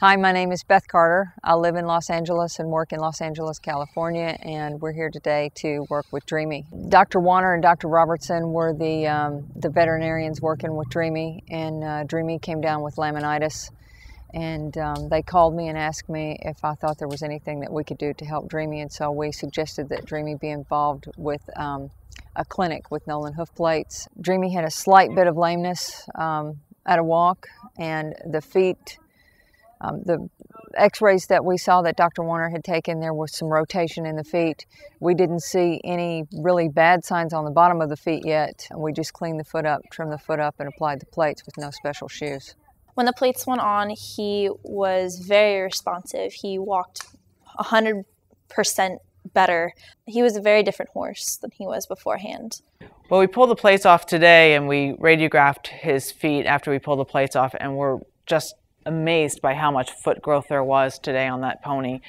Hi, my name is Beth Carter. I live in Los Angeles and work in Los Angeles, California, and we're here today to work with Dreamy. Dr. Warner and Dr. Robertson were the veterinarians working with Dreamy, and Dreamy came down with laminitis, and they called me and asked me if I thought there was anything that we could do to help Dreamy, and so we suggested that Dreamy be involved with a clinic with Nolen hoof plates. Dreamy had a slight bit of lameness at a walk, and the feet, the x-rays that we saw that Dr. Warner had taken, there was some rotation in the feet. We didn't see any really bad signs on the bottom of the feet yet. We just cleaned the foot up, trimmed the foot up, and applied the plates with no special shoes. When the plates went on, he was very responsive. He walked 100% better. He was a very different horse than he was beforehand. Well, we pulled the plates off today, and we radiographed his feet after we pulled the plates off, and we're just amazed by how much foot growth there was today on that pony.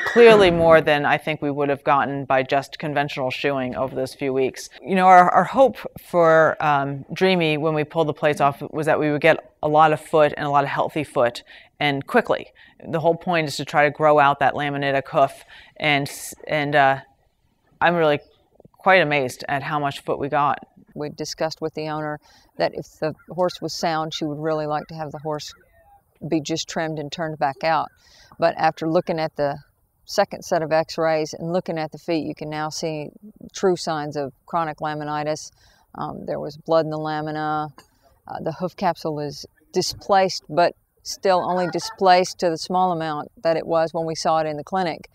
Clearly more than I think we would have gotten by just conventional shoeing over those few weeks. You know, our hope for Dreamy when we pulled the plates off was that we would get a lot of foot and a lot of healthy foot, and quickly. The whole point is to try to grow out that laminitic hoof, and I'm really quite amazed at how much foot we got. We discussed with the owner that if the horse was sound, she would really like to have the horse be just trimmed and turned back out. But after looking at the second set of x-rays and looking at the feet, you can now see true signs of chronic laminitis. There was blood in the lamina. The hoof capsule is displaced, but still only displaced to the small amount that it was when we saw it in the clinic.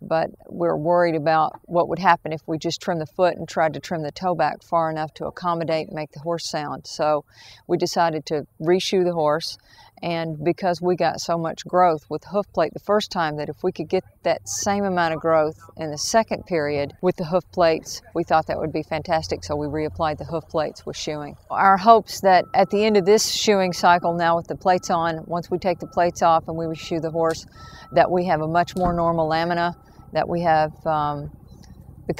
But we're worried about what would happen if we just trimmed the foot and tried to trim the toe back far enough to accommodate and make the horse sound. So we decided to reshoe the horse, and because we got so much growth with the hoof plate the first time, that if we could get that same amount of growth in the second period with the hoof plates, we thought that would be fantastic, so we reapplied the hoof plates with shoeing. Our hopes that at the end of this shoeing cycle, now with the plates on, once we take the plates off and we reshoe the horse, that we have a much more normal lamina, that we have the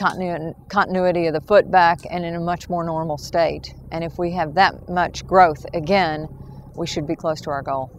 continuity of the foot back and in a much more normal state. And if we have that much growth again, we should be close to our goal.